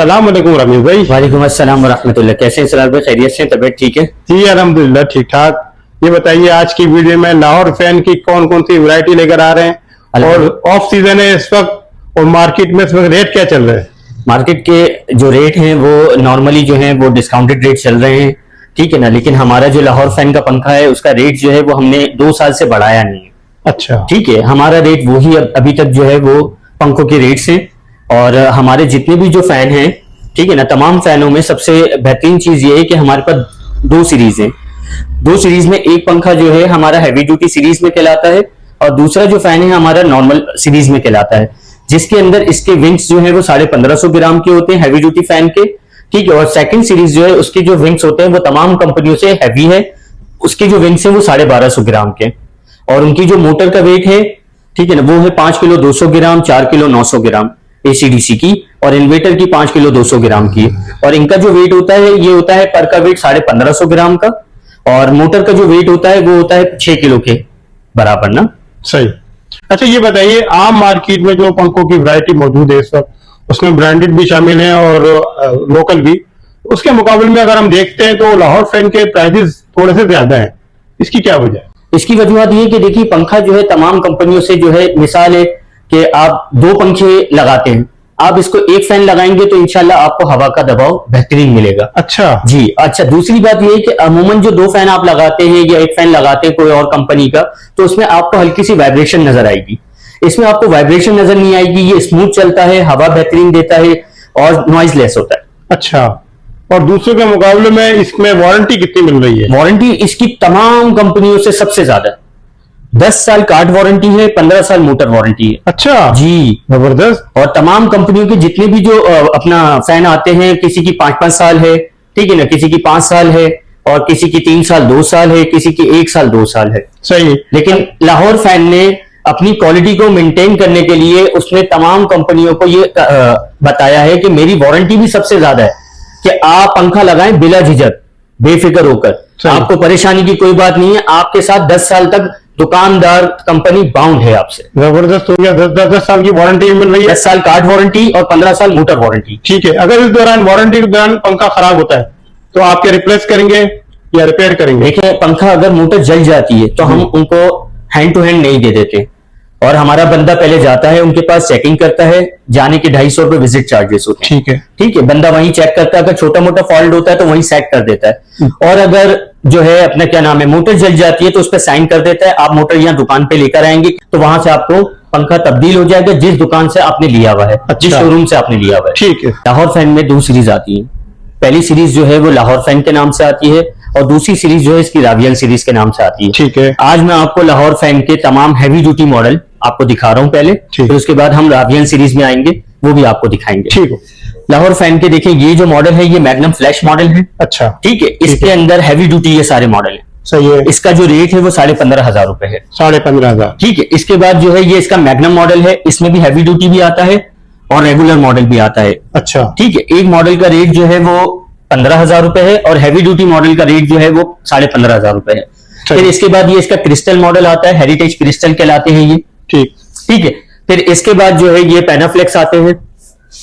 अस्सलाम वालेकुम रमीज भाई। वालेकुम अस्सलाम वरहमतुल्लाह। कैसे हैं सलाल भाई? खैरियत से? तबीयत ठीक है? जी अल्हम्दुलिल्लाह ठीक ठाक। ये बताइए आज की वीडियो में लाहौर फैन की कौन कौन सी वैरायटी लेकर आ रहे हैं और ऑफ सीजन है इस वक्त और मार्केट में इस वक्त रेट क्या चल रहे हैं? मार्केट के जो रेट हैं वो नॉर्मली जो है वो डिस्काउंटेड रेट चल रहे हैं, ठीक है ना। लेकिन हमारा जो लाहौर फैन का पंखा है उसका रेट जो है वो हमने 2 साल से बढ़ाया नहीं है। अच्छा ठीक है, हमारा रेट वही अभी तक जो है वो पंखों के रेट से। और हमारे जितने भी जो फैन हैं, ठीक है ना, तमाम फैनों में सबसे बेहतरीन चीज ये है कि हमारे पास 2 सीरीज हैं। 2 सीरीज में एक पंखा जो है हमारा हैवी ड्यूटी सीरीज में कहलाता है और दूसरा जो फैन है हमारा नॉर्मल सीरीज में कहलाता है, जिसके अंदर इसके विंग्स जो है वो 1550 ग्राम के होते हैं हैवी ड्यूटी फैन के, ठीक है। और सेकंड सीरीज जो है उसके जो विंग्स होते हैं वो तमाम कंपनियों से हैवी है, उसके जो विंग्स हैं वो 1250 ग्राम के। और उनकी जो मोटर का वेट है, ठीक है ना, वो है 5 किलो 200 ग्राम, 4 किलो 900 ग्राम एसीडीसी की, और इन्वर्टर की 5 किलो 200 ग्राम की। और इनका जो वेट होता है ये होता है पर का वेट 1550 ग्राम का, और मोटर का जो वेट होता है वो होता है 6 किलो के बराबर ना। सही। अच्छा ये बताइए आम मार्केट में जो पंखों की वैरायटी मौजूद है इस वक्त उसमें ब्रांडेड भी शामिल हैं और लोकल भी, उसके मुकाबले में अगर हम देखते हैं तो लाहौर फैन के प्राइसेस थोड़े से ज्यादा हैं, इसकी क्या वजह है? इसकी वजूहत ये कि देखिए पंखा जो है तमाम कंपनियों से जो है, मिसाल है कि आप 2 पंखे लगाते हैं, आप इसको एक फैन लगाएंगे तो इंशाल्लाह आपको हवा का दबाव बेहतरीन मिलेगा। अच्छा जी। अच्छा, दूसरी बात ये है कि अमूमन जो 2 फैन आप लगाते हैं या एक फैन लगाते हैं कोई और कंपनी का, तो उसमें आपको हल्की सी वाइब्रेशन नजर आएगी। इसमें आपको वाइब्रेशन नजर नहीं आएगी, ये स्मूथ चलता है, हवा बेहतरीन देता है और नॉइज लेस होता है। अच्छा, और दूसरों के मुकाबले में इसमें वारंटी कितनी मिल रही है? वारंटी इसकी तमाम कंपनियों से सबसे ज्यादा 10 साल कार्ड वारंटी है, 15 साल मोटर वारंटी है। अच्छा जी, जबरदस्त। और तमाम कंपनियों के जितने भी जो अपना फैन आते हैं, किसी की 5-5 साल है, ठीक है ना, किसी की 5 साल है, और किसी की 3 साल 2 साल है, किसी की 1 साल 2 साल है। सही। लेकिन लाहौर फैन ने अपनी क्वालिटी को मेंटेन करने के लिए उसने तमाम कंपनियों को ये बताया है कि मेरी वारंटी भी सबसे ज्यादा है कि आप पंखा लगाएं बिला झिझक, बेफिक्र होकर, आपको परेशानी की कोई बात नहीं है। आपके साथ 10 साल तक दुकानदार कंपनी बाउंड है आपसे। जबरदस्त हो गया। 10 साल की वारंटी मिल रही है, 10 साल कार्ड वारंटी और 15 साल मोटर वारंटी। ठीक है। अगर इस दौरान वारंटी के दौरान पंखा खराब होता है तो आप क्या रिप्लेस करेंगे या रिपेयर करेंगे? देखिए, पंखा अगर मोटर जल जाती है तो हम उनको हैंड टू हैंड नहीं दे देते, और हमारा बंदा पहले जाता है उनके पास, चेकिंग करता है, जाने के 250 रुपए विजिट चार्जेस होते हैं। ठीक है। ठीक है, बंदा वहीं चेक करता है, अगर छोटा मोटा फॉल्ट होता है तो वहीं सेट कर देता है। और अगर जो है अपना क्या नाम है मोटर जल जाती है तो उस पर साइन कर देता है। आप मोटर यहाँ दुकान पे लेकर आएंगे तो वहां से आपको पंखा तब्दील हो जाएगा जिस दुकान से आपने लिया हुआ है। अच्छा। जिस शोरूम से आपने लिया हुआ है। ठीक है। लाहौर फैन में 2 सीरीज आती है। पहली सीरीज जो है वो लाहौर फैन के नाम से आती है, और दूसरी सीरीज जो है इसकी रावियल सीरीज के नाम से आती है। ठीक है। आज मैं आपको लाहौर फैन के तमाम हैवी ड्यूटी मॉडल आपको दिखा रहा हूं पहले, फिर उसके बाद हम रावियल सीरीज में आएंगे, वो भी आपको दिखाएंगे। ठीक है। लाहौर फैन के देखिए ये जो मॉडल है ये मैग्नम फ्लैश मॉडल है। अच्छा। ठीक है, इसके अंदर हैवी ड्यूटी ये सारे मॉडल है। सही है। इसका जो रेट है वो 15,500 रुपए है। 15,500। ठीक है, इसके बाद जो है ये इसका मैग्नम मॉडल है, इसमें भी हैवी ड्यूटी भी आता है और रेगुलर मॉडल भी आता है। अच्छा। ठीक है, एक मॉडल का रेट जो है वो 15,000 रुपए है और हैवी ड्यूटी मॉडल का रेट जो है वो 15,500 रुपए है। फिर इसके बाद ये इसका क्रिस्टल मॉडल आता है, हेरिटेज क्रिस्टल कहलाते हैं ये। ठीक। ठीक है, फिर इसके बाद जो है ये पैनाफ्लेक्स आते हैं।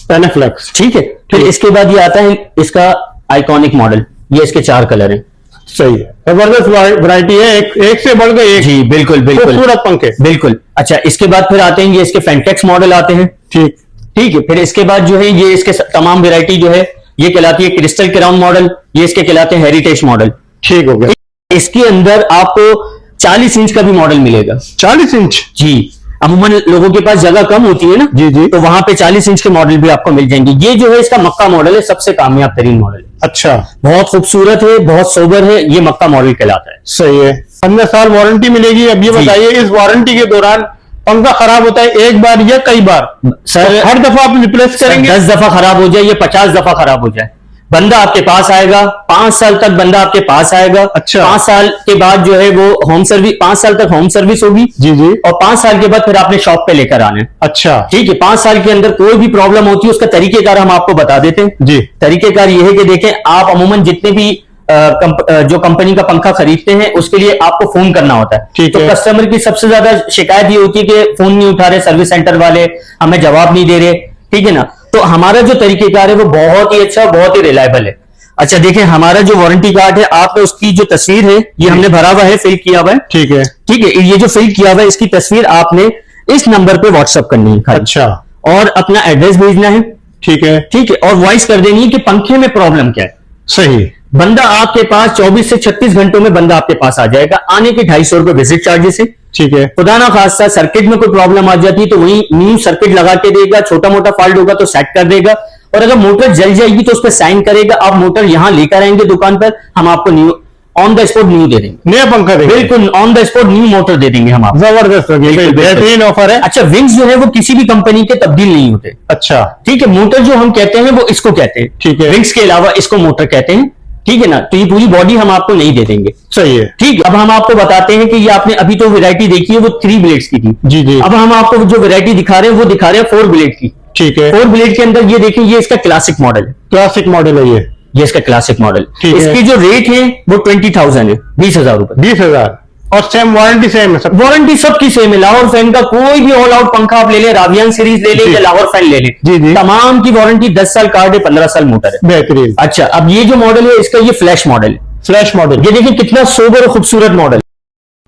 पैनाफ्लेक्स। ठीक है, फिर इसके बाद ये आता है इसका आइकॉनिक मॉडल, ये इसके 4 कलर हैं। सही है। जबरदस्त वैरायटी है, एक से बढ़ गई एक। जी बिल्कुल बिल्कुल, खूबसूरत पंखे। बिल्कुल। अच्छा, इसके बाद फिर आते हैं ये इसके फेंटेक्स मॉडल आते हैं। ठीक। ठीक है, फिर इसके बाद जो है ये इसके तमाम वैरायटी जो है ये कहलाती है क्रिस्टल क्राउन मॉडल, ये इसके कहलाते हैं हेरिटेज मॉडल। ठीक हो गया। इसके अंदर आपको 40 इंच का भी मॉडल मिलेगा। 40 इंच? जी, अमूमन लोगों के पास जगह कम होती है ना, जी जी, तो वहां पे 40 इंच के मॉडल भी आपको मिल जाएंगे। ये जो है इसका मक्का मॉडल है, सबसे कामयाब तरीन मॉडल है। अच्छा। बहुत खूबसूरत है, बहुत सोबर है, ये मक्का मॉडल कहलाता है। सही है। 15 साल वारंटी मिलेगी। अब ये बताइए इस वारंटी के दौरान पंखा खराब होता है एक बार या कई बार? सर हर दफा आप रिप्लेस करेंगे? 10 दफा खराब हो जाए या 50 दफा खराब हो जाए, बंदा आपके पास आएगा। 5 साल तक बंदा आपके पास आएगा। अच्छा। 5 साल के बाद जो है वो होम सर्विस, 5 साल तक होम सर्विस होगी। जी जी। और 5 साल के बाद फिर आपने शॉप पे लेकर आना है। अच्छा। ठीक है, 5 साल के अंदर कोई भी प्रॉब्लम होती है उसका तरीकेकार हम आपको बता देते हैं। जी। तरीकेकार ये है कि देखें, आप अमूमन जितने भी जो कंपनी का पंखा खरीदते हैं उसके लिए आपको फोन करना होता है। ठीक तो है। कस्टमर की सबसे ज्यादा शिकायत ये होती है कि फोन नहीं उठा रहे, सर्विस सेंटर वाले हमें जवाब नहीं दे रहे, ठीक है ना। तो हमारा जो तरीकेकार है वो बहुत ही अच्छा, बहुत ही रिलायबल है। अच्छा देखें, हमारा जो वारंटी कार्ड है, आपने उसकी जो तस्वीर है ये हमने भरा हुआ है, फिल किया हुआ है। ठीक है, ठीक है, ये जो फिल किया हुआ है इसकी तस्वीर आपने इस नंबर पे व्हाट्सएप करनी है खाली। अच्छा, और अपना एड्रेस भेजना है। ठीक है, ठीक है, और वॉइस कर देनी है कि पंखे में प्रॉब्लम क्या है। सही। बंदा आपके पास 24 से 36 घंटों में बंदा आपके पास आ जाएगा। आने के 250 रुपए विजिट चार्जेस है। ठीक है, खुदा ना खास्ता सर्किट में कोई प्रॉब्लम आ जाती है तो वही न्यू सर्किट लगा के देगा, छोटा मोटा फॉल्ट होगा तो सेट कर देगा, और अगर मोटर जल जाएगी तो उस पर साइन करेगा। आप मोटर यहां लेकर आएंगे दुकान पर, हम आपको new on the spot new दे देंगे, नया पंखा देंगे। बिल्कुल on the spot new motor दे देंगे हम आपको। जबरदस्त, बेहतरीन ऑफर है। अच्छा, विंग्स जो है वो किसी भी कंपनी के तब्दील नहीं होते। अच्छा, ठीक है, मोटर जो हम कहते हैं वो इसको कहते हैं। ठीक है, विंग्स के अलावा इसको मोटर कहते हैं। ठीक है ना, तो ये पूरी बॉडी हम आपको नहीं दे देंगे। सही है। ठीक है, अब हम आपको बताते हैं कि ये आपने अभी तो वैरायटी देखी है वो 3 ब्लेड्स की थी। जी जी, अब हम आपको जो वैरायटी दिखा रहे हैं वो दिखा रहे हैं 4 ब्लेड की। ठीक है, 4 ब्लेड के अंदर ये देखिए, ये इसका क्लासिक मॉडल है। क्लासिक मॉडल है ये इसका क्लासिक मॉडल। ठीक है। इसकी जो रेट है वो 20,000 है, 20,000 रुपए। 20,000, और सेम वारंटी सेम है सब। वारंटी सबकी सेम है। लाहौर फैन का कोई भी ऑल आउट पंखा आप ले लें, रावियान सीरीज ले लें जी। या लाहौर फैन ले लें, जी जी, तमाम की वारंटी 10 साल कार्ड है, 15 साल मोटर है। बेहतरीन। अच्छा, अब ये जो मॉडल है इसका ये फ्लैश मॉडल है। फ्लैश मॉडल, ये देखिए कितना सोबर और खूबसूरत मॉडल।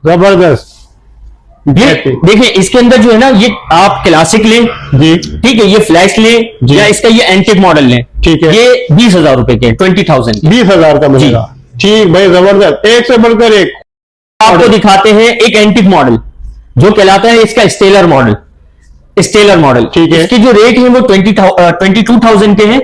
जबरदस्त। ये देखिए इसके अंदर जो है ना, ये आप क्लासिक लें, जी, ठीक है, ये फ्लैश लें जी। या इसका ये एंटिक मॉडल लें, ठीक है, ये 20,000 रुपए के, 20,000 के। 20,000 का मिलेगा। ठीक भाई, जबरदस्त, एक से बढ़कर एक। आपको दिखाते हैं एक एंटिक मॉडल जो कहलाता है इसका स्टेलर मॉडल। स्टेलर मॉडल, ठीक है। इसकी जो रेट है वो 22,000 के हैं,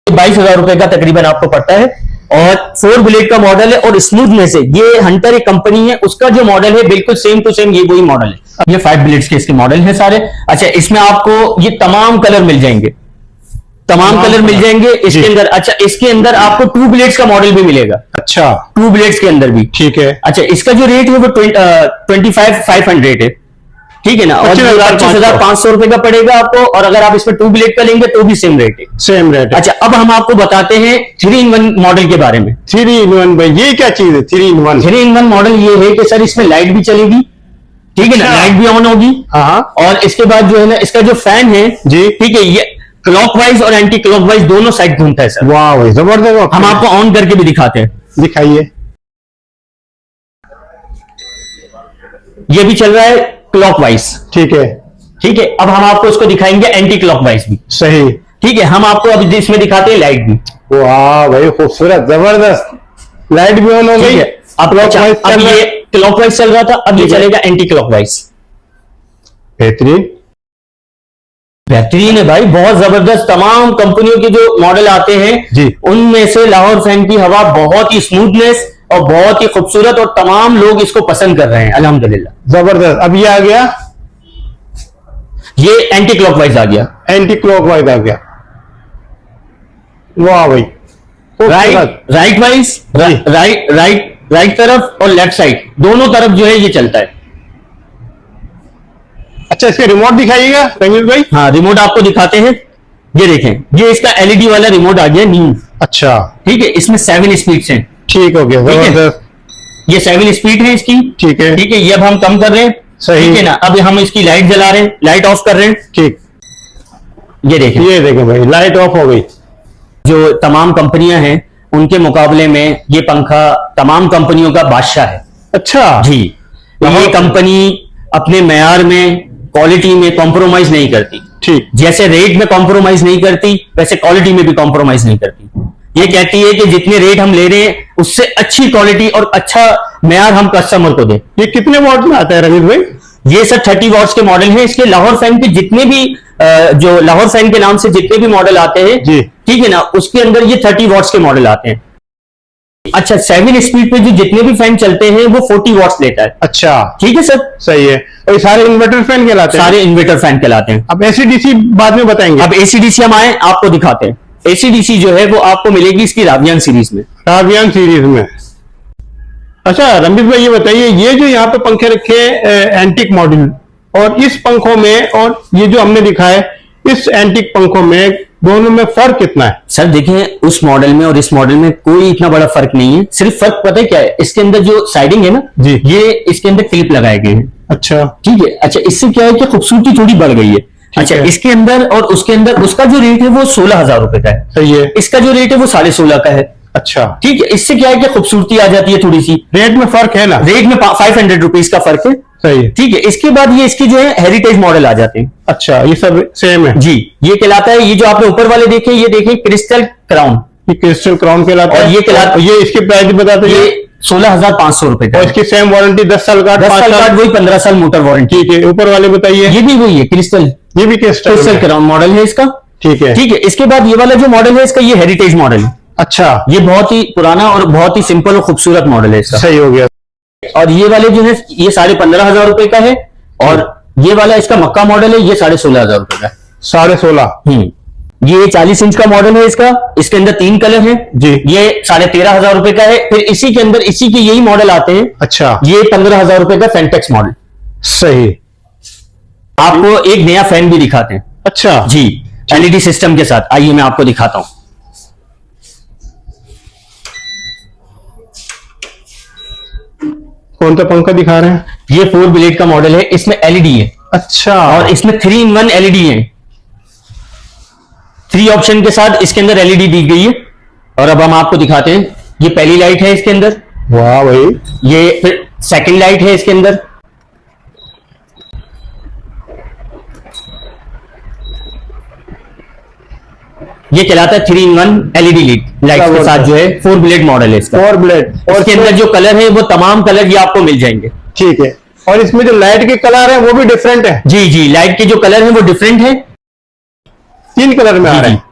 22,000 रुपए का तकरीबन आपको पड़ता है। और 4 ब्लेड का मॉडल है, और स्मूथनेस है। ये हंटर एक कंपनी है, उसका जो मॉडल है बिल्कुल सेम टू सेम ये वही मॉडल है। ये 5 ब्लेड्स के इसके मॉडल है सारे। अच्छा, इसमें आपको ये तमाम कलर मिल जाएंगे, तमाम कलर मिल जाएंगे इसके अंदर। अच्छा, इसके अंदर आपको 2 ब्लेड्स का मॉडल भी मिलेगा। अच्छा, 2 ब्लेड्स के अंदर भी। ठीक है। अच्छा, इसका जो रेट है वो 25,500 है। ठीक है ना, और 25,500 रुपए का पड़ेगा आपको। और अगर आप इसमें 2 ब्लेड का लेंगे तो भी सेम रेट है। Same rate. अच्छा, अब हम आपको बताते हैं 3-in-1 मॉडल के बारे में। 3-in-1 भाई, ये क्या चीज है 3-in-1? 3-in-1 मॉडल ये है कि सर इसमें लाइट भी चलेगी, ठीक है ना, अच्छा। लाइट भी ऑन होगी। हाँ, और इसके बाद जो है ना, इसका जो फैन है जी, ठीक है, ये क्लॉकवाइज और एंटी क्लॉकवाइज दोनों साइड घूमता है सर। वाह भाई, जबरदस्त। हम आपको ऑन करके भी दिखाते हैं, दिखाइए। ये भी चल रहा है क्लॉकवाइज। ठीक है, ठीक है, अब हम आपको इसको दिखाएंगे एंटी क्लॉकवाइज भी। सही। ठीक है, हम आपको अब इसमें दिखाते हैं लाइट भी। वाह भाई, खूबसूरत, जबरदस्त। लाइट भी ऑन हो ठीक गई। है, अब ये क्लॉकवाइज चल रहा था, अब ये ठीक है। चलेगा एंटी क्लॉकवाइज। बेहतरीन। बेहतरीन है भाई, बहुत जबरदस्त। तमाम कंपनियों के जो मॉडल आते हैं जी, उनमें से लाहौर फैन की हवा बहुत ही स्मूथनेस और बहुत ही खूबसूरत, और तमाम लोग इसको पसंद कर रहे हैं अल्हम्दुलिल्लाह। जबरदस्त। अब ये आ गया, ये एंटी क्लॉकवाइज आ गया। एंटी क्लॉकवाइज आ गया। वाह भाई, राइट वाइज, राइट तरफ और लेफ्ट साइड दोनों तरफ जो है ये चलता है। अच्छा, इसके रिमोट दिखाइएगा रंजीत भाई। हाँ, रिमोट आपको दिखाते हैं। ये देखें, ये इसका एलईडी वाला रिमोट आ गया न्यू। अच्छा, ठीक है, इसमें 7 स्पीड्स हैं। ठीक हो गया, ठीक है। जबरदस्त। ये 7 स्पीड है इसकी। ठीक है, ठीक है, ये अब हम कम कर रहे हैं। सही। ठीक है ना, अब हम इसकी लाइट जला रहे हैं, लाइट ऑफ कर रहे हैं। ठीक। ये देखें, ये देखें भाई, लाइट ऑफ हो गई। जो तमाम कंपनियां हैं उनके मुकाबले में ये पंखा तमाम कंपनियों का बादशाह है। अच्छा जी, ये कंपनी अपने मेयार में, क्वालिटी में कॉम्प्रोमाइज नहीं करती। ठीक। जैसे रेट में कॉम्प्रोमाइज नहीं करती, वैसे क्वालिटी में भी कॉम्प्रोमाइज नहीं करती। ये कहती है कि जितने रेट हम ले रहे हैं उससे अच्छी क्वालिटी और अच्छा मेयार हम कस्टमर को दें। ये कितने वॉट में आता है रंजीत भाई? ये सर 30 वॉट्स के मॉडल है। इसके लाहौर फैन के जितने भी जो लाहौर फैन के नाम से जितने भी मॉडल आते हैं, जी, ठीक है ना, उसके अंदर ये 30 वॉट्स के मॉडल आते हैं। अच्छा, 7 स्पीड पे जो जितने भी फैन चलते हैं वो 40 वॉट्स लेता है। अच्छा, ठीक है सर, सही है। और ये सारे इन्वर्टर फैन कहलाते हैं? सारे इन्वर्टर फैन कहलाते हैं। अब एसी-डीसी बाद में बताएंगे। अब एसीडीसी हम आए, आपको दिखाते हैं। एसीडीसी जो है वो आपको मिलेगी इसकी रावियान सीरीज में। रावियान सीरीज में। अच्छा रंजीत भाई, ये बताइए, ये जो यहाँ पे पंखे रखे एंटीक मॉडल, और इस पंखों में और ये जो हमने दिखाया इस एंटीक पंखों में, दोनों में फर्क कितना है? सर देखें, उस मॉडल में और इस मॉडल में कोई इतना बड़ा फर्क नहीं है। सिर्फ फर्क पता है क्या है, इसके अंदर जो साइडिंग है ना जी, ये इसके अंदर क्लिप लगाए गए हैं। अच्छा, ठीक है। अच्छा, इससे क्या है कि खूबसूरती थोड़ी बढ़ गई है। अच्छा, है। इसके अंदर और उसके अंदर उसका जो रेट है वो 16,000 रुपए का है। सही है। इसका जो रेट है वो 16.5 का है। अच्छा, ठीक है, इससे क्या है कि खूबसूरती आ जाती है थोड़ी सी, रेट में फर्क है ना? रेट में 500 रुपीज का फर्क है। सही है। ठीक है, इसके बाद ये इसके जो है हेरिटेज मॉडल आ जाते हैं। अच्छा, ये सब सेम है। जी, ये कहलाता है, ये जो आपने ऊपर वाले देखे ये देखें क्रिस्टल क्राउन, ये क्रिस्टल क्राउन कहलाता और है। ये कहलाता- और ये इसकी प्राइस बताते हैं। ये 16,500 रुपए का और है। इसकी सेम वारंटी 10 साल का, 10 5 साल साल। का, वही 15 साल मोटर वारंटी। ठीक है, ऊपर वाले बताइए। ये भी वही है, क्रिस्टल ये भी क्रिस्टल क्रिस्टल है। क्राउन मॉडल है इसका। ठीक है। ठीक है, इसके बाद ये वाला जो मॉडल है इसका, ये हेरिटेज मॉडल है। अच्छा, ये बहुत ही पुराना और बहुत ही सिंपल और खूबसूरत मॉडल है इसका। सही हो गया। और ये वाले जो है ये 15,500 रुपए का है, और ये वाला इसका मक्का मॉडल है, ये 16,500 रुपए का है। 16.5। ये 40 इंच का मॉडल है इसका, इसके अंदर 3 कलर है जी। ये 13,500 रुपए का है। फिर इसी के अंदर इसी के यही मॉडल आते हैं। अच्छा, ये 15,000 रुपए का फेंटेक्स मॉडल। सही। आपको एक नया फैन भी दिखाते हैं। अच्छा जी, एलईडी सिस्टम के साथ, आइए मैं आपको दिखाता हूं। कौन सा पंखा दिखा रहे हैं? ये 4 ब्लेड का मॉडल है, इसमें एलईडी है, अच्छा, और इसमें 3-in-1 एलईडी है। 3 ऑप्शन के साथ इसके अंदर एलईडी दी गई है। और अब हम आपको दिखाते हैं, ये पहली लाइट है इसके अंदर, वाह भाई। ये फिर सेकंड लाइट है इसके अंदर, ये कहलाता है 3-in-1 एलईडी लाइट के साथ जो है 4 ब्लेड मॉडल है इसका। 4 ब्लेड। और इसके अंदर जो कलर है वो तमाम कलर ये आपको मिल जाएंगे। ठीक है। और इसमें जो लाइट के कलर है वो भी डिफरेंट है। जी जी, लाइट के जो कलर है वो डिफरेंट है। 3 कलर में आ जी, रहे हैं।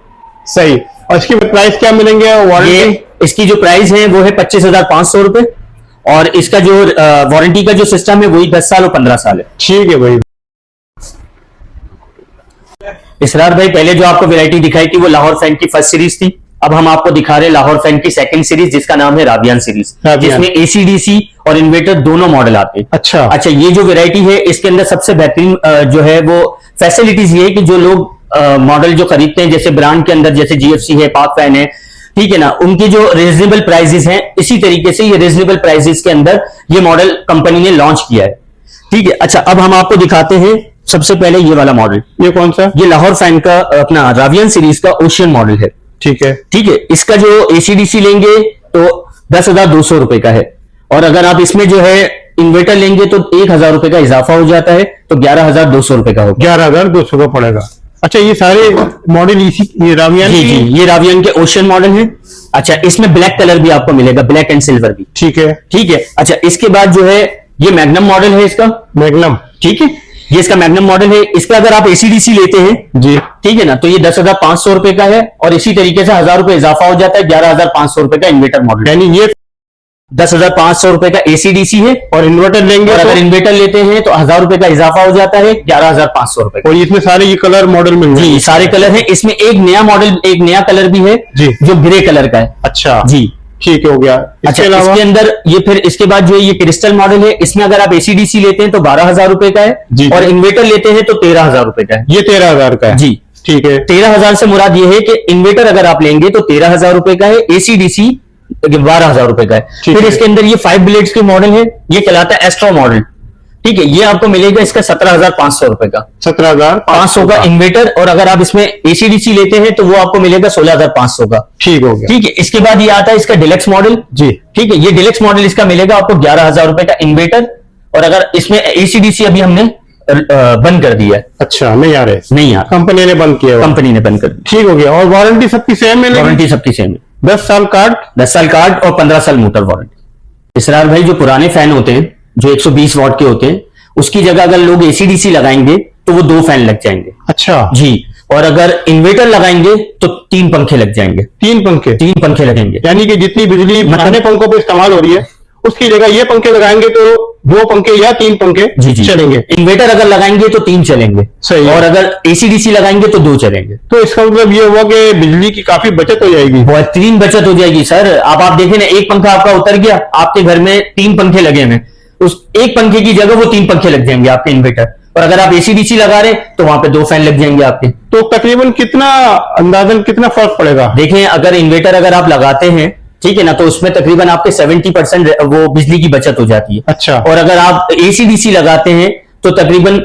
सही। और इसकी प्राइस क्या मिलेंगे? वारंटी? ये इसकी जो प्राइस है वो है 25,500 रुपए, और इसका जो वारंटी का जो सिस्टम है वही 10 साल और 15 साल है। ठीक है भाई। इसरार भाई, पहले जो आपको वैरायटी दिखाई थी वो लाहौर फैन की फर्स्ट सीरीज थी। अब हम आपको दिखा रहे हैं लाहौर फैन की सेकंड सीरीज, जिसका नाम है रावियान सीरीज, रावियान। जिसमें एसीडीसी और इन्वर्टर दोनों मॉडल आते हैं। अच्छा। अच्छा, ये जो वैरायटी है इसके अंदर सबसे बेहतरीन जो है वो फैसिलिटीज ये है कि जो लोग मॉडल जो खरीदते हैं, जैसे ब्रांड के अंदर जैसे जीएफसी है, पाक फैन है, ठीक है ना, उनके जो रिजनेबल प्राइसेस हैं, इसी तरीके से ये रिजनेबल प्राइसेस के अंदर ये मॉडल कंपनी ने लॉन्च किया है। ठीक है। अच्छा, अब हम आपको दिखाते हैं सबसे पहले ये वाला मॉडल। ये कौन सा? ये लाहौर फैन का अपना रावियन सीरीज का ओशियन मॉडल है। ठीक है। ठीक है, इसका जो एसीडीसी लेंगे तो 10,200 रुपए का है, और अगर आप इसमें जो है इन्वर्टर लेंगे तो 1,000 रुपए का इजाफा हो जाता है, तो 11,200 रुपए का होगा। 11,200 का पड़ेगा। अच्छा, ये सारे मॉडल इसी ये रावियान जी जी, ये रावियन के ओशियन मॉडल है। अच्छा, इसमें ब्लैक कलर भी आपको मिलेगा, ब्लैक एंड सिल्वर भी। ठीक है। ठीक है। अच्छा, इसके बाद जो है ये मैग्नम मॉडल है इसका। मैग्नम। ठीक है, ये इसका मैग्नम मॉडल है। इसका अगर आप एसीडीसी लेते हैं जी। ठीक है ना, तो ये 10,500 रुपए का है, और इसी तरीके से 1,000 रुपए इजाफा हो जाता है, 11,500 रुपए का इन्वर्टर मॉडल। यानी ये 10,500 रुपए का एसीडीसी है, और इन्वर्टर लेंगे और तो? अगर इन्वर्टर लेते हैं तो 1,000 रुपए का इजाफा हो जाता है, 11,500 रुपए का। और इसमें सारे ये कलर मॉडल मिल जी, जाएंगे? सारे कलर हैं। इसमें एक नया मॉडल, एक नया कलर भी है जी। जो ग्रे कलर का है। अच्छा जी। ठीक है, हो गया। अच्छा, इसके अलावा इसके अंदर ये फिर इसके बाद जो है ये क्रिस्टल मॉडल है, इसमें अगर आप एसीडीसी लेते हैं तो 12,000 रुपए का जी। है, और इन्वर्टर लेते हैं तो 13,000 रुपए का है। ये 13,000 का है। जी। ठीक है। 13,000 से मुराद ये है कि इन्वर्टर अगर आप लेंगे तो 13,000 रुपए का है, एसीडीसी 12,000 रुपए का है। ठीक फिर है। इसके अंदर ये 5 ब्लेड्स के मॉडल है, ये कहलाता है एस्ट्रो मॉडल। ठीक है, ये आपको मिलेगा इसका 17,500 रुपए का, 17,500 का इन्वर्टर, और अगर आप इसमें एसीडीसी लेते हैं तो वो आपको मिलेगा 16,500 का। ठीक हो गया। ठीक है, इसके बाद ये आता है इसका डिलक्स मॉडल। जी। ठीक है, ये डिलक्स मॉडल इसका मिलेगा आपको 11,000 रुपए का इन्वर्टर, और अगर इसमें एसीडीसी अभी हमने बंद कर दिया है, अच्छा, नहीं आ रहे? नहीं यार, कंपनी ने बंद किया है। कंपनी ने बंद कर दी। ठीक हो गया। और वारंटी सबकी सेम है? वारंटी सबकी सेम है, 10 साल कार्ड। 10 साल कार्ड और 15 साल मोटर वारंटी। इसरार भाई, जो पुराने फैन होते हैं जो 120 वॉट के होते हैं, उसकी जगह अगर लोग एसीडीसी लगाएंगे तो वो 2 फैन लग जाएंगे। अच्छा। जी। और अगर इन्वर्टर लगाएंगे तो 3 पंखे लग जाएंगे। 3 पंखे? 3 पंखे लगेंगे। यानी कि जितनी बिजली पुराने पंखों पे इस्तेमाल हो रही है उसकी जगह ये पंखे लगाएंगे तो 2 पंखे या 3 पंखे जी जी चलेंगे। इन्वर्टर अगर लगाएंगे तो 3 चलेंगे। सही है। और अगर एसीडीसी लगाएंगे तो 2 चलेंगे। तो इसका मतलब ये हुआ कि बिजली की काफी बचत हो जाएगी। बेहतरीन बचत हो जाएगी सर। अब आप देखें ना, एक पंखा आपका उतर गया, आपके घर में 3 पंखे लगे हुए, उस एक पंखे की जगह वो 3 पंखे लग जाएंगे आपके इन्वर्टर, और अगर आप एसीडीसी लगा रहे हैं तो वहां पे 2 फैन लग जाएंगे आपके। तो तकरीबन कितना, अंदाजन कितना फर्क पड़ेगा? देखें, अगर इन्वर्टर अगर आप लगाते हैं ठीक है ना, तो उसमें तकरीबन आपके 70% वो बिजली की बचत हो जाती है। अच्छा। और अगर आप एसीडीसी लगाते हैं तो तकरीबन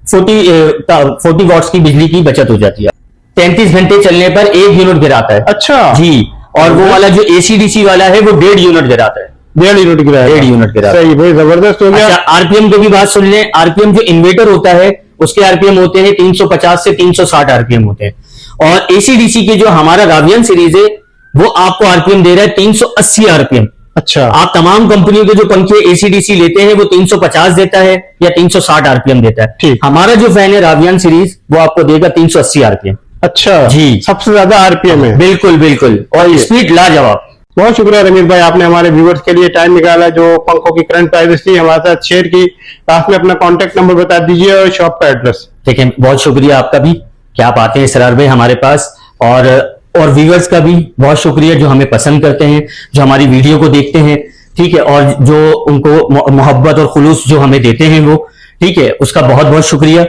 40 वॉट्स की बिजली की बचत हो जाती है। 33 घंटे चलने पर 1 यूनिट गिराता है। अच्छा जी। और वो वाला जो एसीडीसी वाला है वो 1.5 यूनिट गिराता है। 1.5 यूनिट गिरा, 1.5 यूनिट गिरा। सही, भाई जबरदस्त हो गया। अच्छा, आरपीएम की भी बात सुन लें। आरपीएम जो इन्वर्टर होता है उसके आरपीएम होते हैं 350 से 360 आरपीएम होते हैं, और एसीडीसी के जो हमारा रावियन सीरीज है वो आपको आरपीएम दे रहा है 380 आरपीएम। अच्छा, आप तमाम कंपनियों के जो पंखे एसीडीसी लेते हैं वो 350 देता है या 360 आरपीएम देता है। ठीक। हमारा जो फैन है रावियन सीरीज वो आपको देगा 380 आरपीएम। अच्छा जी। सबसे ज्यादा आरपीएम है। बिल्कुल बिल्कुल, और स्पीड लाजवाब। बहुत शुक्रिया रमीज भाई, आपने हमारे व्यूवर्स के लिए टाइम निकाला, जो पंखों की करंट प्राइस थी हमारे साथ शेयर की। लास्ट में अपना कॉन्टेक्ट नंबर बता दीजिए और शॉप का एड्रेस। देखिए, बहुत शुक्रिया आपका भी कि आप आते हैं इसरार भाई हमारे पास, और व्यूवर्स का भी बहुत शुक्रिया जो हमें पसंद करते हैं, जो हमारी वीडियो को देखते हैं, ठीक है, और जो उनको मोहब्बत और खुलूस जो हमें देते हैं वो, ठीक है, उसका बहुत बहुत शुक्रिया।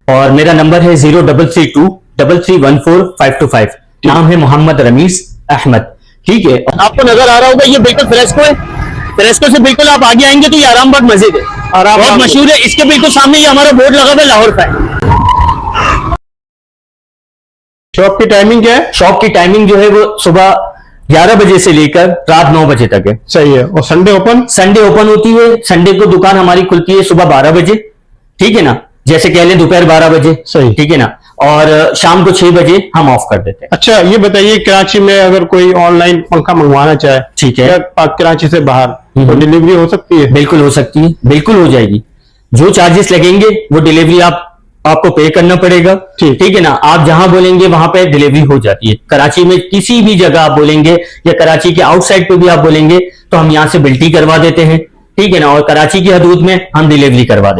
और मेरा नंबर है 03323314 नाम है मोहम्मद रमीज अहमद, ठीक है। आपको नजर आ रहा होगा ये बिल्कुल फ्रेस्को है। फ्रेस्को से बिल्कुल आप आगे आएंगे तो ये आरामबाग मस्जिद है, बहुत मशहूर है। इसके बिल्कुल सामने ये हमारा बोर्ड लगा हुआ है लाहौर का। शॉप की टाइमिंग क्या है? शॉप की टाइमिंग जो है वो सुबह 11 बजे से लेकर रात 9 बजे तक है। सही है। और संडे ओपन? संडे ओपन होती है। संडे को दुकान हमारी खुलती है सुबह 12 बजे, ठीक है ना, जैसे कह लें दोपहर 12 बजे, सही, ठीक है ना, और शाम को 6 बजे हम ऑफ कर देते हैं। अच्छा, ये बताइए कराची में अगर कोई ऑनलाइन पंखा मंगवाना चाहे, ठीक है, या कराची से बाहर, तो डिलीवरी हो सकती है? बिल्कुल हो सकती है, बिल्कुल हो जाएगी। जो चार्जेस लगेंगे वो डिलीवरी आपको पे करना पड़ेगा, ठीक है ना। आप जहां बोलेंगे वहां पे डिलीवरी हो जाती है। कराची में किसी भी जगह आप बोलेंगे या कराची के आउटसाइड पे भी आप बोलेंगे तो हम यहाँ से बिल्टी करवा देते हैं, ठीक है ना, और कराची की हदूद में हम डिलीवरी करवा देते हैं।